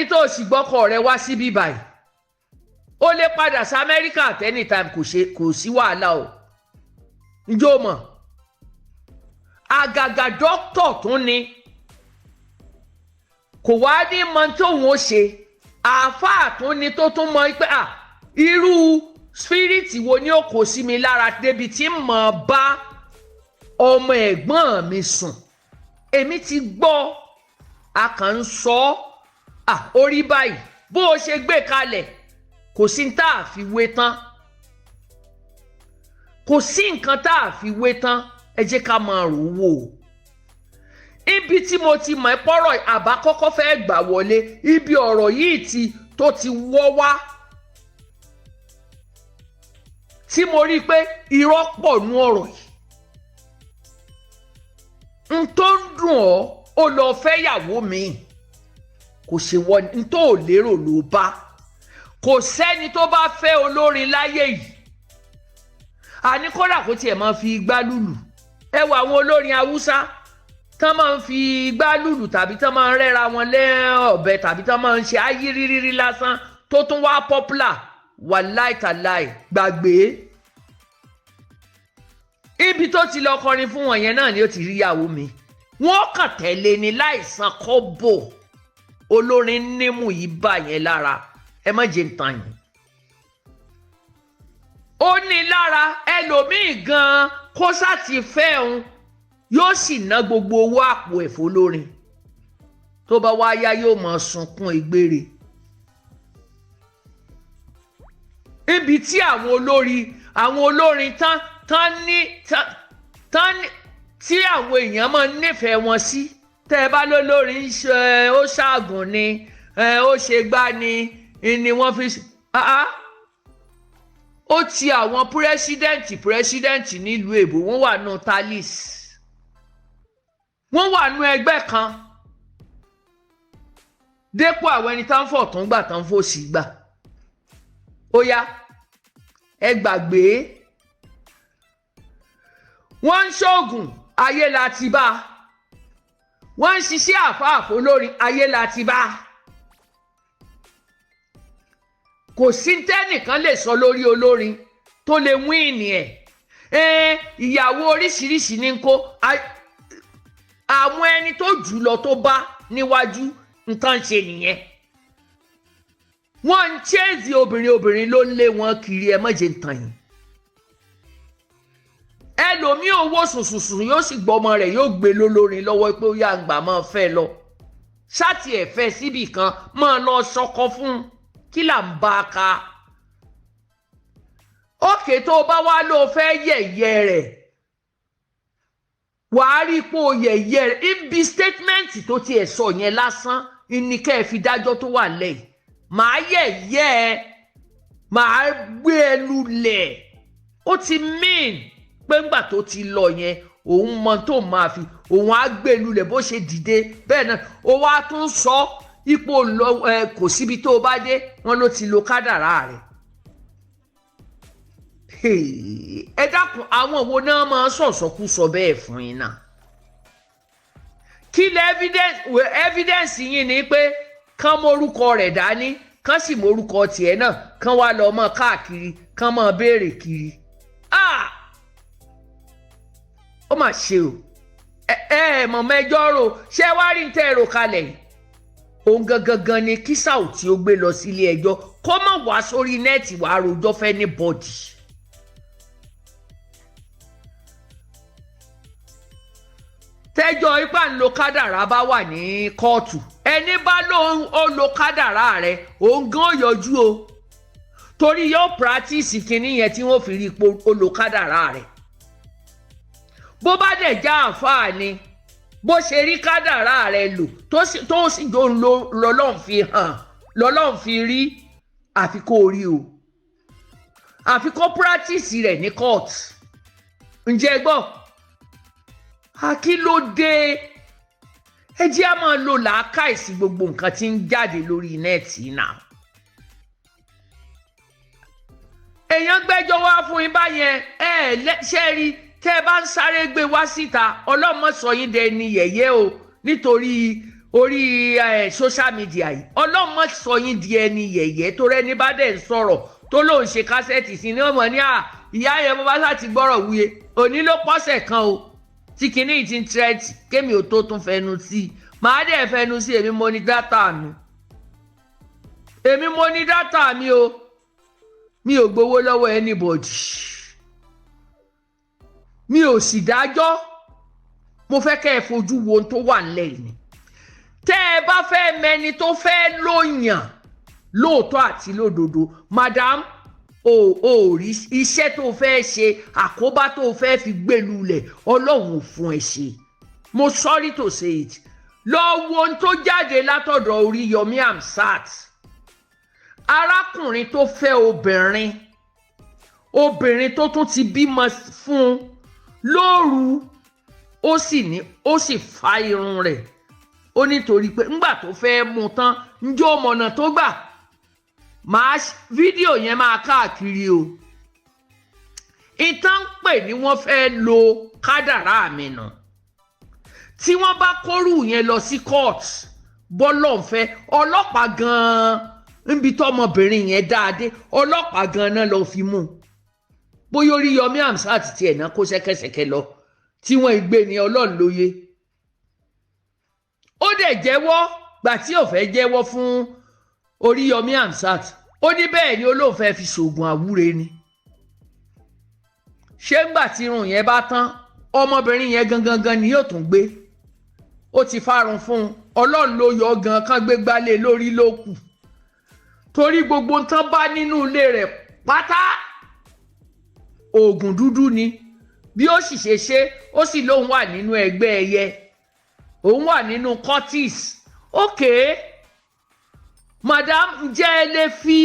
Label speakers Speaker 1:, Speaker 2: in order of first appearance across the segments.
Speaker 1: tó sì gbọ́kọ̀ rẹ wá síbí báyìí ó lè padà sí Amẹ́ríkà at any time kò sí wàhálà o ǹjọ́ mọ̀ àgàgà dókítà tún ni kò wá ní mọ tóun ó ṣe àáfàá tún ni tó tún mọ pé irú spiriti wo ni ó kó sí mi lára débi tí mo bá ọmọ ẹ̀gbọ́n mi sùn èmi ti gbọ́ a kàn ń sọ orí báyìí bó o ṣe gbé kalẹ̀ kò sí tá a fi wé tán kò sí nǹkan tá a fi wé tán ẹ jẹ́ ká máa rò wò ibi tí mo ti mọ̀ pọ́rọ̀ àbá kọ́kọ́ fẹ́ gbà wọlé ibi ọ̀rọ̀ yìí tó ti wọ́ wá tí mo rí i pé irọ́ pọ̀ nú ọ̀rọ̀ yìí n tó ń dùn ọ́ ó lọ fẹ́yàwó mi kò ṣe wọ́n n tó ò lérò ló bá kò sẹ́ni tó bá fẹ́ olórin láyé yìí àní kódà kó tiẹ̀ máa fi igbá lùlù ẹ wo àwọn olórin haúsá tán máa ń fi igbá lùlù tàbí tán máa ń rẹ́ra wọn lé ọ̀bẹ tàbí tán máa ń ṣe ayírírírí lásán tó tún wá popular wàláì tàláì gbàgbé ibi tó ti lọ kọrin fún wọn yẹn náà ni ó ti rí ìyàwó mi wọ́n kàn tẹ̀lé ni láìsan kọ́bọ̀ olórin nímú yìí bà yẹn lára ẹ má jẹ́ ń tàn yín ó ní lára ẹlòmíì gan kó sá ti fẹ́ òun yóò sì ná gbogbo owó àpò ẹ̀fọ́ lórin tó bá wá yá yóò máa sunkún ìgbére ibi tí àwọn olórin tán ní tí àwọn èèyàn máa nífẹ̀ẹ́ wọn sí tẹ́ ẹ bá lólórin ó ṣaagùn ni ó ṣe gbá ni wọ́n fi ó ti àwọn pírẹsidẹ́ǹtì nílùú èbó wọ́n wà nù talis wọ́n wà nù ẹgbẹ́ kan dépò àwọn ẹni tán fọ̀ tún gbà tán fò sí gbà ó yá ẹ gbàgbé wọ́n ń ṣoògùn ayé la ti bá wọ́n ń ṣiṣẹ́ àfáàfó lórí ayé la ti bá kò sí tẹ́nìkan lè sọ lórí olórin tó lè wíìnì ẹ̀ ìyàwó oríṣiríṣi ní kó àwọn ẹni tó jù lọ tó bá níwájú nǹkan ṣe nìyẹn wọ́n ń chẹ́ẹ̀sì obìnrin ló ń lé wọn kiri ẹ má jẹ́ ń tàn yín ẹlòmíì owó sùnsùnsùn yóò sì gbọmọ rẹ̀ yóò gbé lólórin lọ́wọ́ pé ó yá àgbà máa fẹ́ lọ ṣáàtì ẹ̀fẹ́ síbì kan máa lọ sọkọ fún kí là ń bá a ka òkè tó o bá wá ló fẹ́ yẹ̀yẹ́ rẹ̀ wàá rí pé o yẹ̀yẹ́ rẹ̀ ibi statement tó tiẹ̀ sọ yẹn lásán ní kẹ́ ẹ fi dájọ́ tó wà lẹ́yìn màá yẹ̀yẹ́ ẹ màá gbé ẹ lulẹ̀ ó ti mean pé ńgbà tó ti lọ yẹn òun mọ tó máa fi òun á gbé lulẹ̀ bó ṣe dìde bẹ́ẹ̀ náà ó wá tún sọ ipò kò síbi tó o bá dé wọn ló ti lo kádàrá rẹ̀ ẹ dákun àwọn wo náà máa sọ̀sọ́kú sọ bẹ́ẹ̀ fún yín náà kí lẹ evidence yín ni pé kán mórúkọ rẹ̀ dání kán sì mórúkọ tiẹ̀ náà kán wá lọ mọ káàkiri kán mọ béèrè kiri ó mà ṣe o mọ̀ mẹ́jọ rò ṣé wá rí tẹ́ èrò kalẹ̀ yìí òun gangan ni kí Saoty ó gbé lọ sílé ẹjọ́ kó má wá sórí nẹ́ẹ̀tì wàá rojọ́ fẹ́ ní bọ́ọ̀dì. tẹ́jọ́ ipá ń lo kádàrá bá wà ní kóòtù ẹni bá lóun ó lo kádàrá rẹ̀ òun gan yọjú o torí yóò practice kinní yẹn tí wọ́n fi rí ipò ó lo kádàrá rẹ̀ bó bá dẹ̀ já àǹfààní bó ṣe rí kádàrá rẹ̀ lò tó sì jọ ń lo lọ́lọ́run fi hàn lọ́lọ́run fi rí àfi kó rí o àfi kó practice rẹ̀ ní court ǹjẹ́ gbọ́ àkílódé ẹ jẹ́ á máa lo làákàyè sí gbogbo nǹkan tí ń jáde lórí nẹ́ẹ̀tì náà èèyàn gbẹ́jọ́ wá fún yín báyẹn ṣe rí tẹ́ ẹ bá ń sáré gbé wá síta ọlọ́mọ sọ yín dẹ ni yẹ̀yẹ́ o nítorí orí social media yìí ọlọ́mọ sọ yín di ẹni yẹ̀yẹ́ tó rẹ́ni bá dẹ̀ ń sọ̀rọ̀ tó lóun ṣe kásẹ̀tì sí ni ọmọ ní ìyá yẹn bó bá sá ti gbọ́rọ̀ wuye òní ló pọ́sẹ̀ kan o tí kinní yìí ti ń tírẹ́tì kémi ò tó tún fẹnu sí i màá dẹ̀ fẹnu sí èmi mo ní dátà mi o mi ò gbowó lọ́wọ́ anybody mi ò sì dájọ́ mo fẹ́ kẹ́ ẹ fojú wo ohun tó wà nílẹ̀ ni tẹ́ ẹ bá fẹ́ mẹni tó fẹ́ lóyàn lóòótọ́ àti lódodo madam o rí iṣẹ́ tó fẹ́ ṣe àkóbá tó fẹ́ fi gbèlú lẹ̀ ọlọ́run ò fún ẹ ṣe mo sorry to say it lọ wo ohun tó jáde látọ̀dọ̀ Oríyọmí Hamzat arákùnrin tó fẹ́ obìnrin tó tún ti bímọ fún lóru ó sì fa irun rẹ̀ ó nítorí pé ńgbà tó fẹ́ mú tán ǹjẹ́ ó mọ̀nà tó gbà fídíò yẹn máa káàkiri o ìtàn pè ní wọ́n fẹ́ lo kádàrá mi nà tí wọ́n bá kórù yẹn lọ sí court bọ́lọ́ǹfẹ́ ọlọ́pàá gan-an níbi tọ́mọbìnrin yẹn dáadé ọlọ́pàá gan-an náà lọ fi mú bóyá Oríyọmí Hamzat tiẹ̀ náà kó ṣẹ́kẹ́ṣẹkẹ̀ lọ tí wọ́n gbé ní Ọlọ́run lóye ó dẹ̀ jẹ́wọ́ gbà tí ò fẹ́ jẹ́wọ́ fún Oríyọmí Hamzat ó ní bẹ́ẹ̀ ni olóhùn fẹ́ fi ṣoògùn àwúre ni ṣé ńgbà tí irun yẹn bá tán ọmọbìnrin yẹn gangan ni yóò tún gbé ó ti fárun fún un Ọlọ́run ló yọ gan kán gbé gbálẹ̀ lórí ló kù torí gbogbo nǹkan bá nínú ilé rẹ̀ pátá oògùn dúdú ni bí ó sì ṣe ó sì lóun wà nínú ẹgbẹ́ ẹyẹ òun wà nínú cortis okay madam ǹjẹ́ ẹ lè fi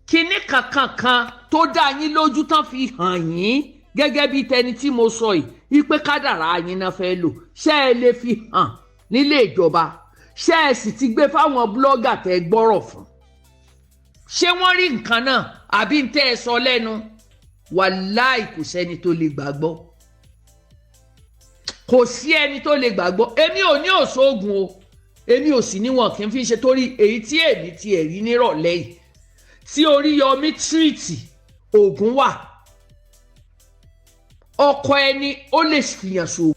Speaker 1: kinní kankan tó dá yín lójú tán fi hàn yín gẹ́gẹ́ bí tẹni tí mo sọ yìí wípé kádàrá yín náà fẹ́ lò ṣé ẹ lè fi hàn nílé ìjọba ṣé ẹ sì ti gbé fáwọn blọ́gà tẹ́ gbọ́rọ̀ fún ṣé wọ́n rí nǹkan náà àbí ń tẹ́ ẹ sọ lẹ́nu wàláì kò sẹ́ni tó lè gbàgbọ́ kò sí ẹni tó lè gbàgbọ́ èmi ò ní òṣoògùn o èmi ò sì níwọ̀n kí n fi ṣe torí èyí tí èmi ti ẹ̀rí nírọ̀lẹ́ yìí tí Oríyọmí tírìtì oògùn wà ọkọ ẹni ó lè fìyàn ṣòwò